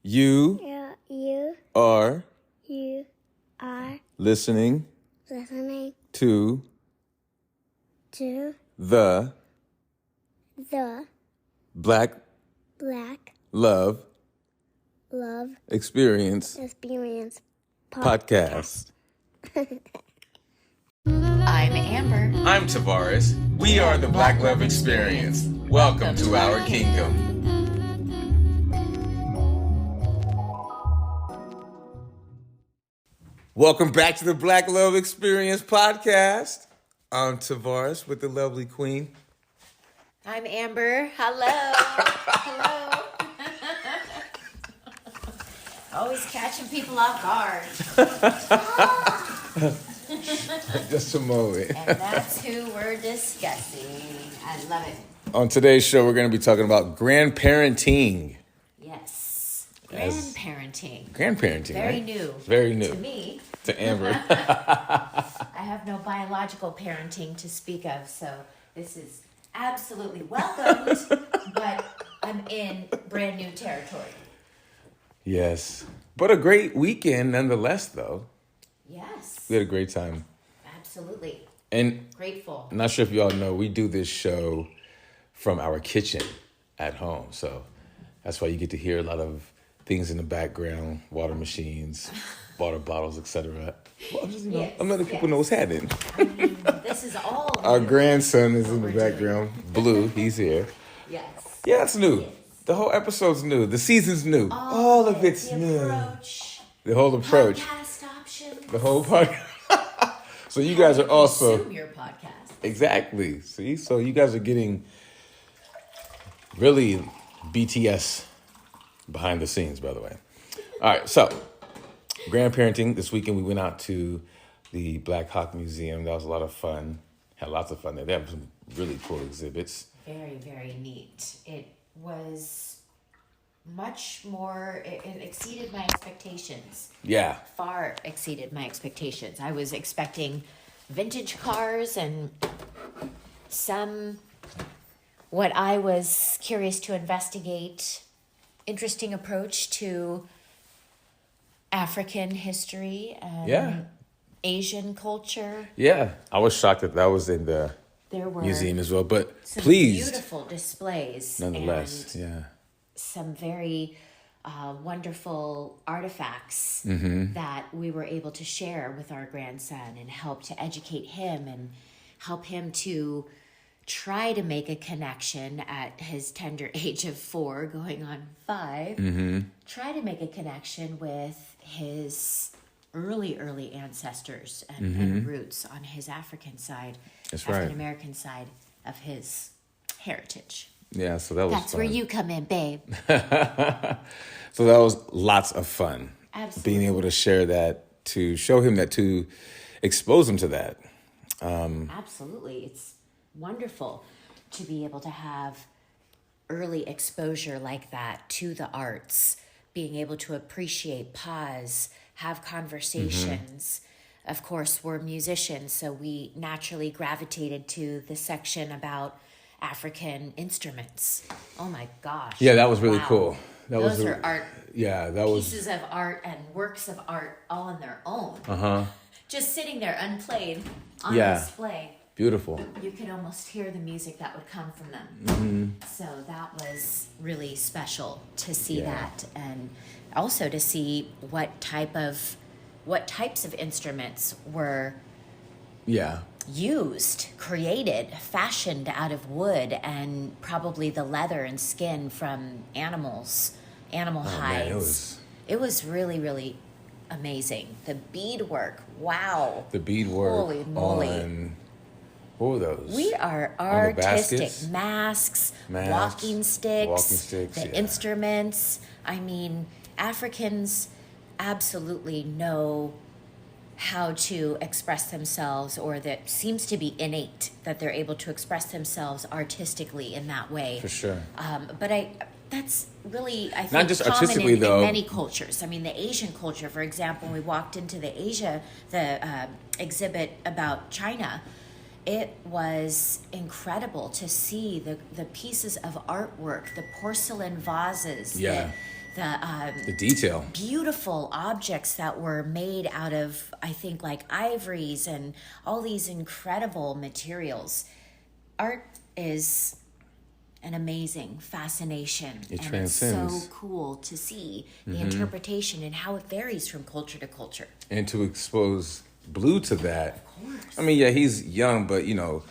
You You are you are listening listening to to the the Black Black Love Love Experience Experience Podcast. I'm Amber. I'm Tavares. We are the Black Love Experience. Welcome to our kingdom. Welcome back to the Black Love Experience Podcast. I'm Tavares with the lovely queen. I'm Amber. Hello. Hello. Always catching people off guard. Just a moment. And that's who we're discussing. I love it. On today's show, we're going to be talking about grandparenting. Yes. Grandparenting. Grandparenting, Very right? new. Very new. To me. To Amber. I have no biological parenting to speak of, so this is absolutely welcomed, but I'm in brand new territory. Yes. But a great weekend nonetheless, though. Yes. We had a great time. Absolutely. And Grateful. I'm not sure if you all know, we do this show from our kitchen at home. So that's why you get to hear a lot of things in the background, water machines, water bottles, etc. Well, just, Yes, I'm letting people know what's happening. I mean, this is all Our new. grandson is in the What we're background. Blue, he's here. Yes. Yeah, it's new. Yes. The whole episode's new. The season's new. All of it's the new. Approach. The whole approach. Podcast options. The whole podcast. So you guys are also... Consume your podcast. Exactly. See? So you guys are getting really BTS behind the scenes, by the way. All right, so grandparenting. This weekend we went out to the Black Hawk Museum. That was a lot of fun. Had lots of fun there. They have some really cool exhibits. Very, very neat. It was much more, it exceeded my expectations. Yeah. Far exceeded my expectations. I was expecting vintage cars and some, what I was curious to investigate, interesting approach to African history and Yeah. Asian culture. Yeah. I was shocked that was in the There were museum as well, but some pleased beautiful displays. nonetheless. And Yeah. some very wonderful artifacts that we were able to share with our grandson and help to educate him and help him to try to make a connection at his tender age of 4 going on 5. Try to make a connection with his early ancestors and roots on his African side, That's right. African American side of his heritage. Yeah, so that was That's fun. where you come in, babe. So that was lots of fun. Absolutely. Being able to share that, to show him that, to expose him to that. Absolutely. It's wonderful to be able to have early exposure like that to the arts, being able to appreciate, pause, have conversations. Of course, we're musicians, so we naturally gravitated to the section about African instruments. Oh my gosh. Yeah, that was really Wow. cool. Those are art, Yeah, that was... pieces of art and works of art all on their own. Uh-huh. Just sitting there unplayed on Yeah. display. Beautiful. You could almost hear the music that would come from them. So that was really special to see Yeah. that, and also to see what types of instruments were Yeah. used, created, fashioned out of wood and probably the leather and skin from animal hides. Man, It was really, really amazing. The beadwork, wow. the beadwork Holy moly. on... What were those? We are On the artistic. baskets? Masks, Masks, walking sticks, the yeah. instruments. I mean, Africans absolutely know how to express themselves, or that seems to be innate that they're able to express themselves artistically in that way. For sure. But that's really, I think, Not just common artistically, in though. many cultures. I mean, the Asian culture, for example, when we walked into the exhibit about China, it was incredible to see the pieces of artwork, the porcelain vases, Yeah. The detail. beautiful objects that were made out of, I think, like ivories and all these incredible materials. Art is an amazing fascination. It and transcends. it's so cool to see the interpretation and how it varies from culture to culture. And to expose Blue to that. Of course. I mean, yeah, he's young, but, you know,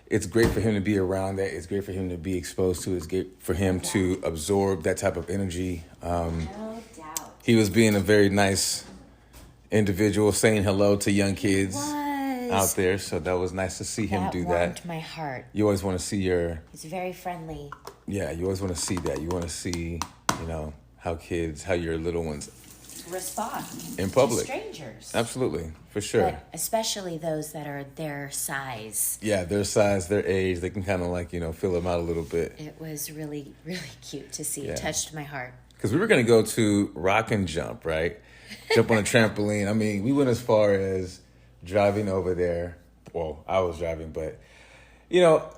it's great for him to be around that. It's great for him to be exposed to. It's great for him to absorb that type of energy. No doubt. He was being a very nice individual, saying hello to young kids out there. So that was nice to see him do warmed that. my heart. You always want to see He's very friendly. you always want to see that. You want to see, you know, how your little ones Respond in public. to strangers. Absolutely, for sure. But especially those that are their size. Yeah, their size, their age, they can kind of like, you know, fill them out a little bit. It was really, really cute to see. Yeah. It touched my heart. Because we were going to go to Rock and Jump, right? Jump on a trampoline. I mean, we went as far as driving over there. Well, I was driving, but, you know,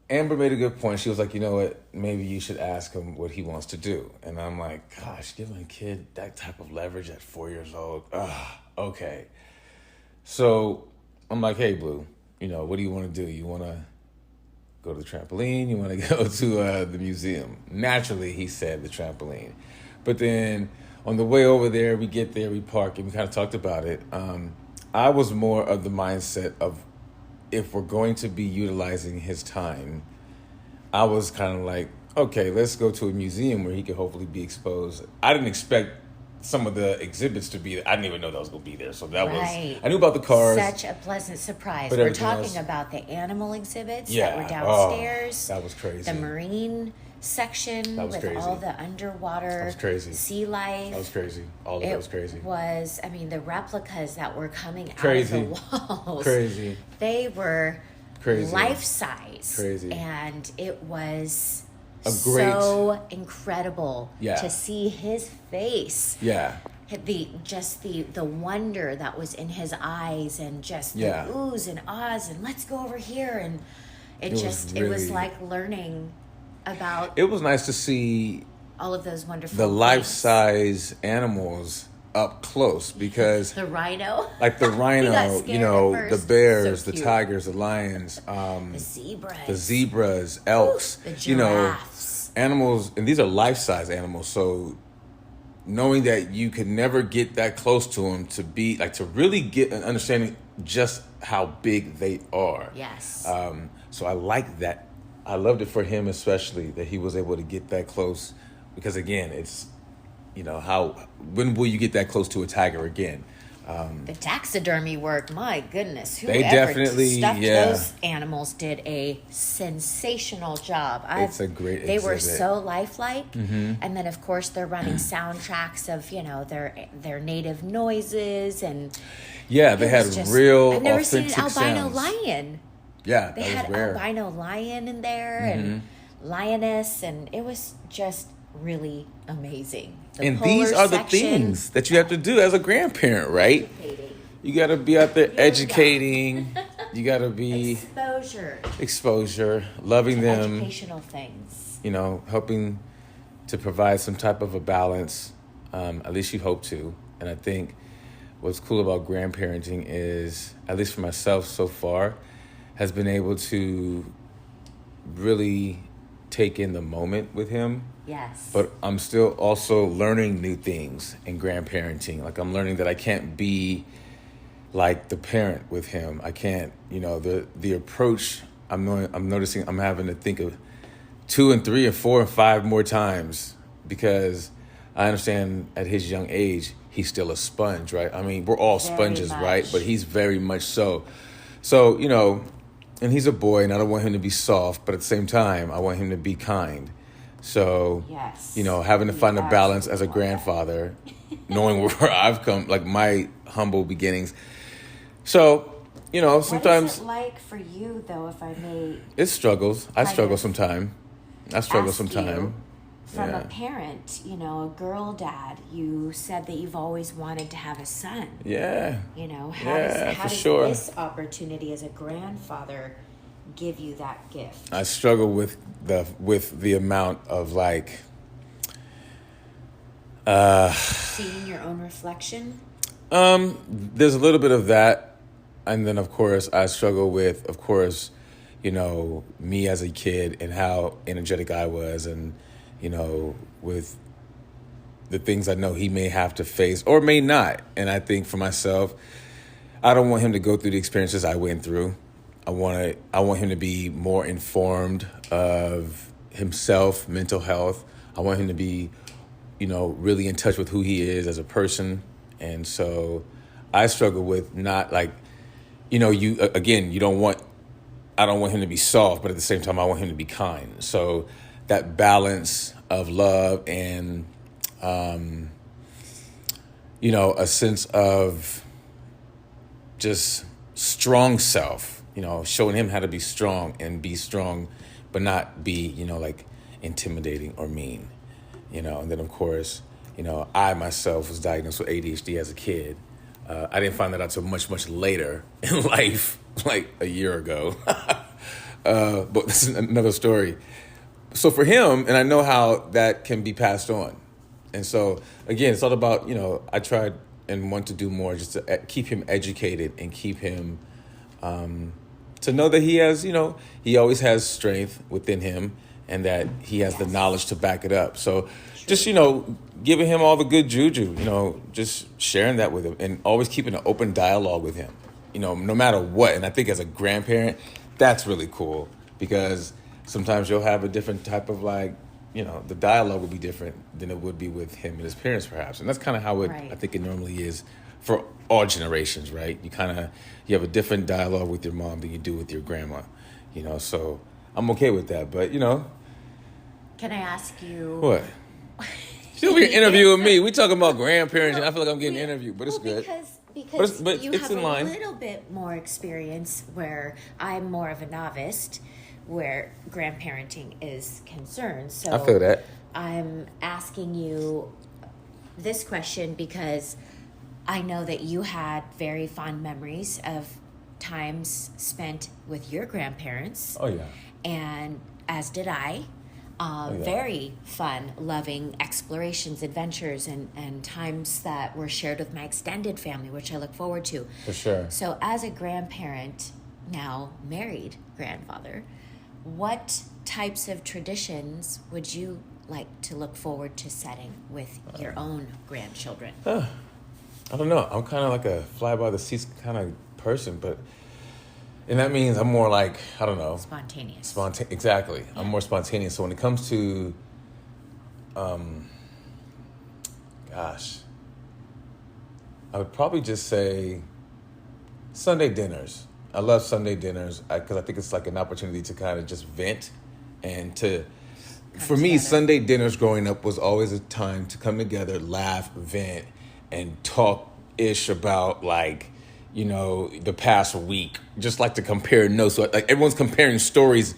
Amber made a good point. She was like, you know what, maybe you should ask him what he wants to do. And I'm like, gosh, giving a kid that type of leverage at 4 years old. Okay. So I'm like, hey, Blue, you know, what do you want to do? You want to go to the trampoline? You want to go to the museum? Naturally, he said the trampoline. But then on the way over there, we get there, we park, and we kind of talked about it. I was more of the mindset of, if we're going to be utilizing his time, I was kind of like, okay, let's go to a museum where he could hopefully be exposed. I didn't expect some of the exhibits to be there. I didn't even know that was going to be there. So that was, I knew about the cars. Such a pleasant surprise. But We're everything talking else- about the animal exhibits Yeah. that were downstairs. That was crazy. The marine section That was with crazy. all the underwater That was crazy. sea life. That was crazy. All of that was crazy. It was, I mean, the replicas that were coming Crazy. out of the walls. Crazy. They were Crazy. life-size. Crazy. And it was great- incredible Yeah. to see his face. Yeah. The wonder that was in his eyes, and just the Yeah. oohs and ahs, and let's go over here, and it was was really- like learning about It was nice to see all of those wonderful the things. life-size animals up close, because The rhino, like the got rhino, scared you know, at the first. bears, So the cute. tigers, the lions, the the zebras, elks, the you know, giraffes. animals, and these are life-size animals. So knowing that you could never get that close to them, to really get an understanding just how big they are. Yes. So I like that. I loved it for him, especially that he was able to get that close, because again, it's, you know, when will you get that close to a tiger again? The taxidermy work, my goodness, They whoever definitely- stuffed yeah. those animals did a sensational job. It's a great They were exhibit. so lifelike, and then of course they're running soundtracks of, you know, their native noises, and Yeah, they it had was just- real I've never seen an authentic albino sounds. lion. Yeah, They that had was rare. albino lion in there and lioness, and it was just really amazing. The And these polar are the section, things that you have to do as a grandparent, right? You got to be out there educating. You got to be exposure, loving them, educational things. you know, helping to provide some type of a balance. At least you hope to. And I think what's cool about grandparenting is, at least for myself so far, has been able to really take in the moment with him. Yes. But I'm still also learning new things in grandparenting. Like, I'm learning that I can't be like the parent with him. I can't, you know, the approach. I'm noticing I'm having to think of 2 and 3 and 4 and 5 more times, because I understand at his young age he's still a sponge, right? I mean, we're all Very sponges, much. right? But he's very much so. So, you know, and he's a boy, and I don't want him to be soft, but at the same time, I want him to be kind. So, Yes. you know, having to find a Yes. balance as a grandfather, knowing where I've come, like my humble beginnings. So, you know, What sometimes is it like for you, though, if I may it struggles. I kind struggle of sometime. I struggle ask sometime. you, from Yeah. a parent, you know, a girl dad, you said that you've always wanted to have a son. Yeah. You know, Yeah, how for does sure. this opportunity as a grandfather give you that gift? I struggle with the amount of, like, Seeing your own reflection? There's a little bit of that. And then, of course, I struggle with, of course, me as a kid and how energetic I was and, with the things I know he may have to face or may not. And I think for myself, I don't want him to go through the experiences I went through. I want him to be more informed of himself, mental health. I want him to be, really in touch with who he is as a person. And so I struggle with not like, you don't want, I don't want him to be soft, but at the same time, I want him to be kind. So that balance of love and, a sense of just strong self, showing him how to be strong, but not be, like intimidating or mean, and then of course, I myself was diagnosed with ADHD as a kid. I didn't find that out until much, much later in life, like a year ago. But this is another story. So for him, and I know how that can be passed on. And so, again, it's all about, I tried and want to do more just to keep him educated and keep him to know that he has, he always has strength within him and that he has the knowledge to back it up. So just, giving him all the good juju, just sharing that with him and always keeping an open dialogue with him, no matter what. And I think as a grandparent, that's really cool because sometimes you'll have a different type of the dialogue will be different than it would be with him and his parents perhaps. And that's kind of how I think it normally is for all generations, right? You have a different dialogue with your mom than you do with your grandma, so I'm okay with that. But, Can I ask you? What? She'll be interviewing me. We talking about grandparenting. I feel like I'm getting interviewed, but it's good. Because but you it's have in line. A little bit more experience where I'm more of a novice where grandparenting is concerned. So I feel that. I'm asking you this question because I know that you had very fond memories of times spent with your grandparents. Oh, yeah. And as did I. Very fun, loving explorations, adventures, and times that were shared with my extended family, which I look forward to. For sure. So as a grandparent, now married grandfather, what types of traditions would you like to look forward to setting with your own grandchildren? I don't know. I'm kind of like a fly-by-the-seats kind of person, and that means I'm more like, I don't know. Spontaneous. Exactly. Yeah. I'm more spontaneous. So when it comes to, I would probably just say Sunday dinners. I love Sunday dinners because I think it's like an opportunity to kind of just vent and for me, Sunday dinners growing up was always a time to come together, laugh, vent, and talk-ish about the past week, just like to compare notes. So like everyone's comparing stories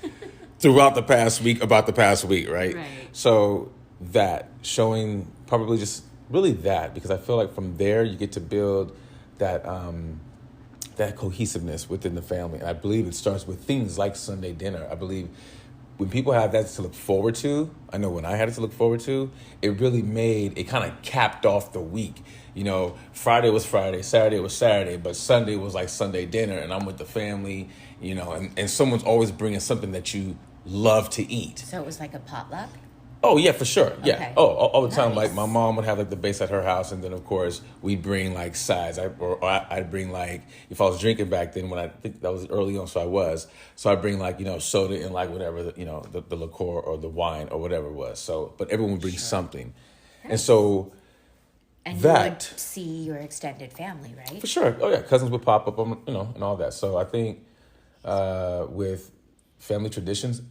throughout the past week about the past week, right? So that showing probably just really that, because I feel like from there you get to build that that cohesiveness within the family. And I believe it starts with things like Sunday dinner. I believe when people have that to look forward to, I know when I had it to look forward to, it really it kind of capped off the week. Friday was Friday, Saturday was Saturday, but Sunday was like Sunday dinner, and I'm with the family, and someone's always bringing something that you love to eat. So it was like a potluck? Oh, yeah, for sure. Yeah. Okay. Oh, all the time. Nice. Like my mom would have the base at her house, and then of course we'd bring sides. I'd bring if I was drinking back then, when I think that was early on, so I'd bring soda and whatever the liqueur or the wine or whatever it was. So, but everyone would bring something, Nice. and so. And you would see your extended family, right? For sure. Oh, yeah. Cousins would pop up, and all that. So I think with family traditions,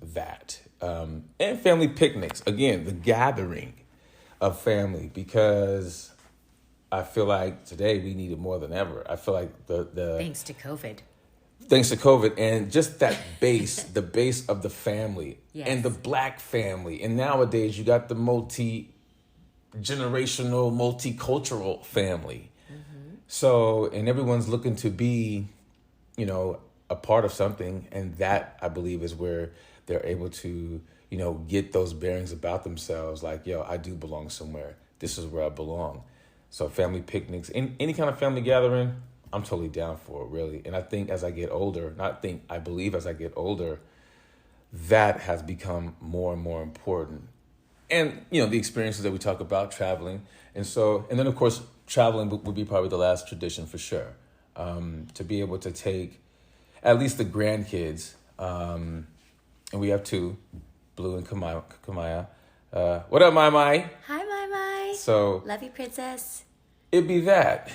and family picnics, again, the gathering of family, because I feel like today we need it more than ever. I feel like the Thanks to COVID, and just that base, the base of the family, yes. And the Black family. And nowadays you got the generational, multicultural family. Mm-hmm. So, and everyone's looking to be, a part of something. And that, I believe, is where they're able to, get those bearings about themselves. Like, I do belong somewhere. this is where I belong. So family picnics, any kind of family gathering, I'm totally down for it, really. And I think as I get older, I believe as I get older, that has become more and more important. And, the experiences that we talk about, traveling. And then, of course, traveling would be probably the last tradition for sure. To be able to take at least the grandkids, and we have two, Blue and Kamaya. What up, Mai? Hi, my. So Love you, princess. it'd be that,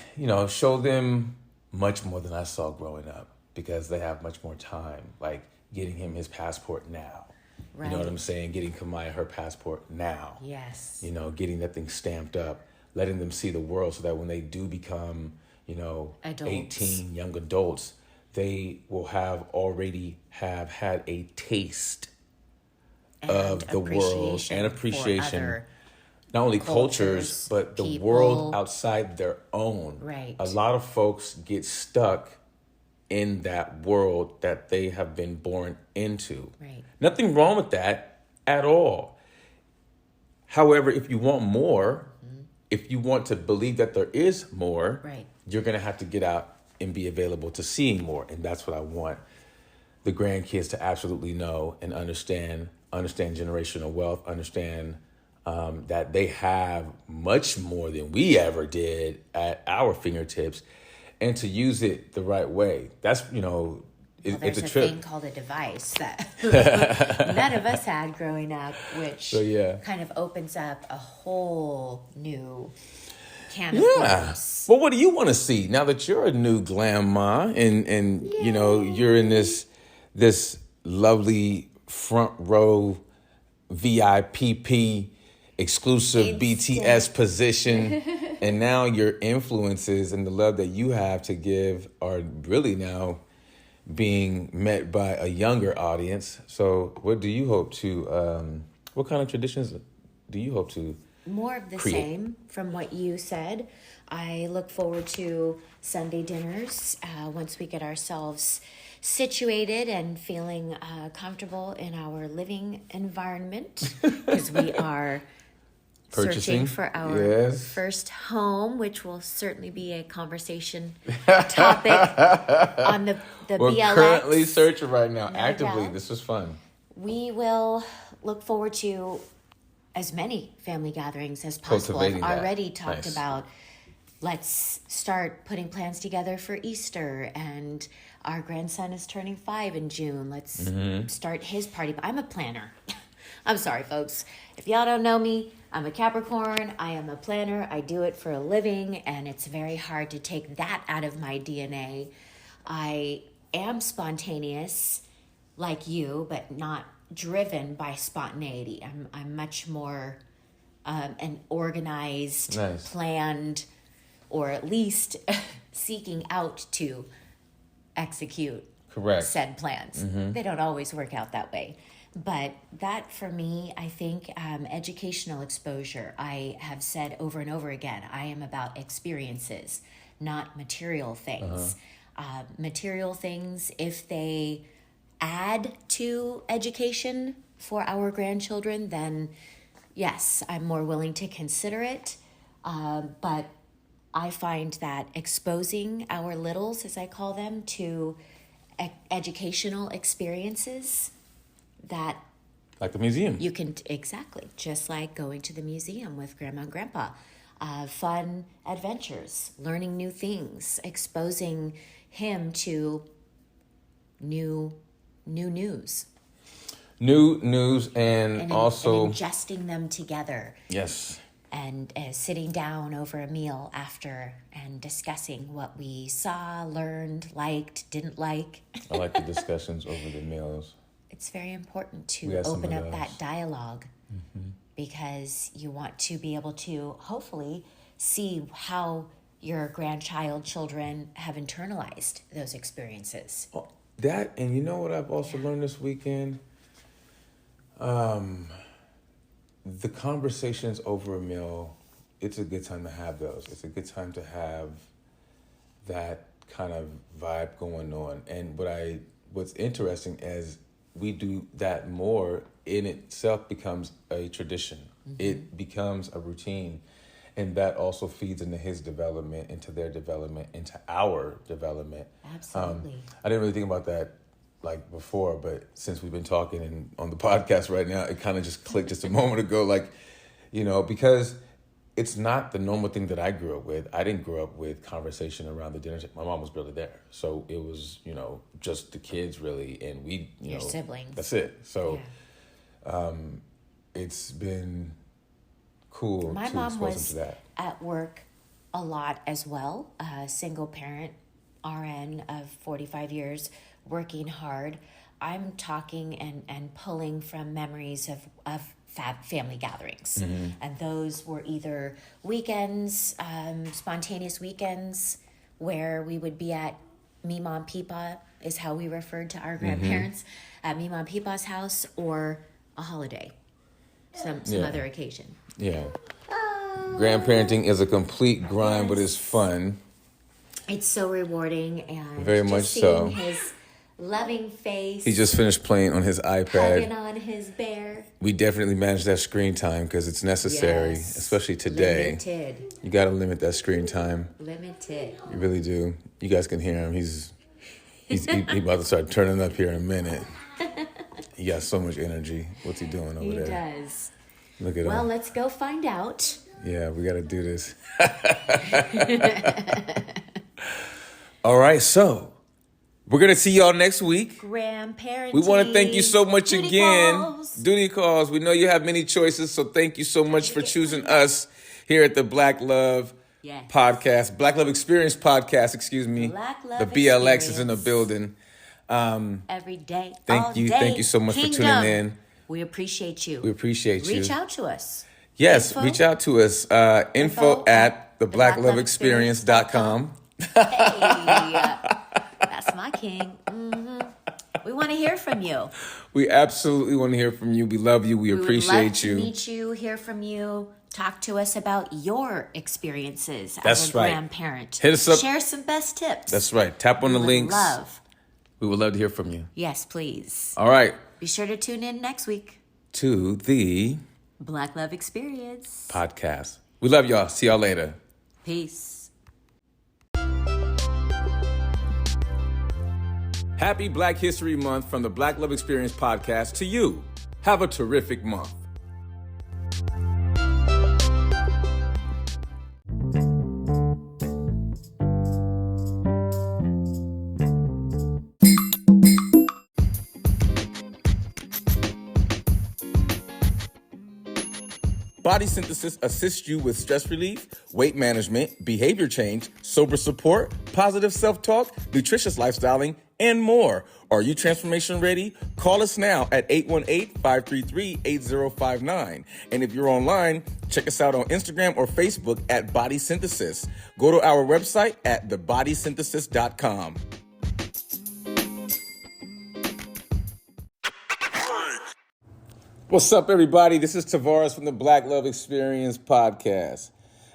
show them much more than I saw growing up because they have much more time, like getting him his passport now. Right. You know what I'm saying? Getting Kamaya her passport now. Yes. Getting that thing stamped up, letting them see the world so that when they do become, Adults. 18 young adults, they will already have had a taste of the world and appreciation. For other not only cultures, but the people. world outside their own. Right. A lot of folks get stuck in that world that they have been born into. Right. Nothing wrong with that at all. However, if you want more, if you want to believe that there is more, Right. you're going to have to get out and be available to seeing more. And that's what I want the grandkids to absolutely know and understand generational wealth, understand that they have much more than we ever did at our fingertips, and to use it the right way. That's, There's it's a a trip. thing called a device that none of us had growing up, which kind of opens up a whole new can of worms. Well, what do you want to see now that you're a new glam ma and you're in this lovely front row VIP exclusive BTS position, and now your influences and the love that you have to give are really now being met by a younger audience. So what do you hope to, what kind of traditions do you hope to More of the create? same from what you said. I look forward to Sunday dinners once we get ourselves situated and feeling comfortable in our living environment, because we are searching for our first home, which will certainly be a conversation topic on the We're BLX. currently searching right now, actively. doubt. This is fun. We will look forward to as many family gatherings as possible. Cultivating I've that. already talked Nice. about, let's start putting plans together for Easter, and our grandson is turning 5 in June. Let's start his party. I'm a planner. I'm sorry, folks. If y'all don't know me, I'm a Capricorn. I am a planner. I do it for a living, and it's very hard to take that out of my DNA. I am spontaneous like you, but not driven by spontaneity. I'm much more an organized, Nice. planned, or at least seeking out to execute Correct. said plans. They don't always work out that way. But that, for me, I think educational exposure. I have said over and over again, I am about experiences, not material things. Material things, if they add to education for our grandchildren, then yes, I'm more willing to consider it. But I find that exposing our littles, as I call them, to educational experiences that Like the museum. you can, exactly, just like going to the museum with grandma and grandpa. Fun adventures, learning new things, exposing him to new news. New news and also... and ingesting them together. Yes. And sitting down over a meal after and discussing what we saw, learned, liked, didn't like. I like the discussions over the meals. It's very important We to had some open of up those. that dialogue, because you want to be able to hopefully see how your children have internalized those experiences. That, and you know what I've also learned this weekend? The conversations over a meal, it's a good time to have those. It's a good time to have that kind of vibe going on. And what's interesting is we do that more, in itself becomes a tradition. It becomes a routine. And that also feeds into his development, into their development, into our development. Absolutely. I didn't really think about that like before, but since we've been talking and on the podcast right now, it kind of just clicked just a moment ago. Like, because it's not the normal thing that I grew up with. I didn't grow up with conversation around the dinner table. My mom was barely there. So it was, just the kids really. And we, Your siblings. That's it. So it's been cool My to mom expose was them to that. at work a lot as well, a single parent RN of 45 years, working hard. I'm talking and pulling from memories of family gatherings. Mm-hmm. And those were either weekends, spontaneous weekends, where we would be at Mima and Peepa, is how we referred to our grandparents, at Mima and Peepa's house, or a holiday, some other occasion. Yeah. Grandparenting is a complete grind, but it's fun. It's so rewarding, and Very just much seeing so. his loving face. He just finished playing on his iPad. hugging on his bear. We definitely manage that screen time because it's necessary, Yes. especially today. Limited. You got to limit that screen time. Limited. You really do. You guys can hear him. He's about to start turning up here in a minute. He got so much energy. What's he doing over He there? does. Look at Well, him. let's go find out. Yeah, we got to do this. All right, so we're going to see y'all next week. Grandparenting. We want to thank you so much Duty again. calls. Duty calls. We know you have many choices, so thank you so much for choosing us here at the Black Love Yes. Podcast. Black Love Experience Podcast, excuse me. Black Love The BLX is in the Experience. building. Every day. Thank all you. Day. Thank you so much for Kingdom. tuning in. We appreciate you. We appreciate you. Reach out to us. Yes, Info? reach out to us. Info at theblackloveexperience.com. Hey, that's my king. We want to hear from you. We absolutely want to hear from you. We love you. We We would appreciate love you. to meet you, hear from you, talk to us about your experiences That's as a right. grandparent. Hit us up. Share some best tips. That's right. Tap on the We would links. Love. We would love to hear from you. Yes, please. All right. Be sure to tune in next week. To the Black Love Experience. podcast. We love y'all. See y'all later. Peace. Happy Black History Month from the Black Love Experience podcast to you. Have a terrific month. Body Synthesis assists you with stress relief, weight management, behavior change, sober support, positive self-talk, nutritious lifestyling, and more. Are you transformation ready? Call us now at 818-533-8059. And if you're online, check us out on Instagram or Facebook at Body Synthesis. Go to our website at thebodysynthesis.com. What's up, everybody? This is Tavares from the Black Love Experience podcast.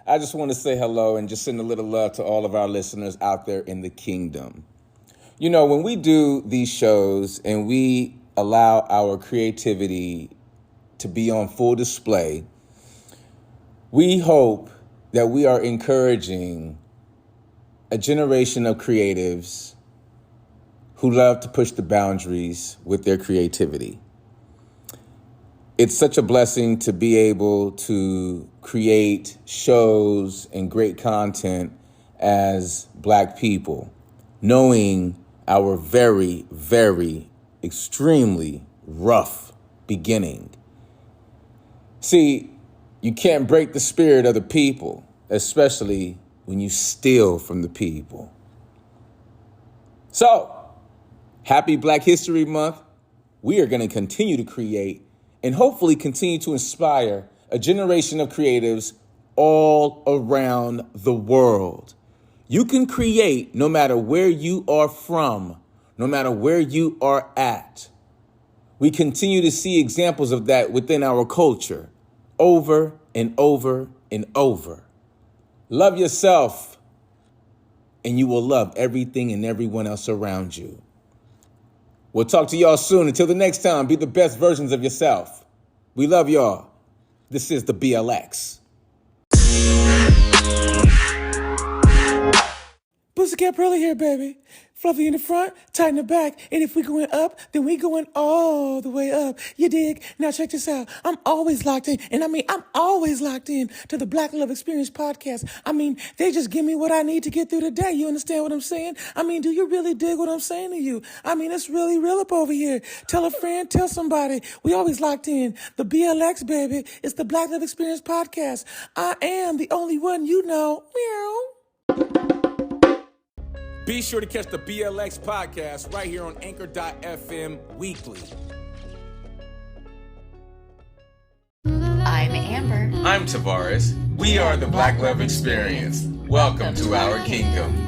I just want to say hello and just send a little love to all of our listeners out there in the kingdom. You know, when we do these shows and we allow our creativity to be on full display, we hope that we are encouraging a generation of creatives who love to push the boundaries with their creativity. It's such a blessing to be able to create shows and great content as Black people, knowing our very, very extremely rough beginning. See, you can't break the spirit of the people, especially when you steal from the people. So, happy Black History Month. We are going to continue to create and hopefully continue to inspire a generation of creatives all around the world. You can create no matter where you are from, no matter where you are at. We continue to see examples of that within our culture over and over and over. Love yourself, and you will love everything and everyone else around you. We'll talk to y'all soon. Until the next time, be the best versions of yourself. We love y'all. This is the BLX. Pussycat Pearly here, baby. Fluffy in the front, tight in the back. And if we going up, then we going all the way up. You dig? Now check this out. I'm always locked in. And I'm always locked in to the Black Love Experience podcast. They just give me what I need to get through the day. You understand what I'm saying? Do you really dig what I'm saying to you? It's really real up over here. Tell a friend, tell somebody. We always locked in. The BLX, baby. It's the Black Love Experience podcast. I am the only one you know. Meow. Be sure to catch the BLX podcast right here on Anchor.fm weekly. I'm Amber. I'm Tavares. We are the Black Love Experience. Welcome to our kingdom.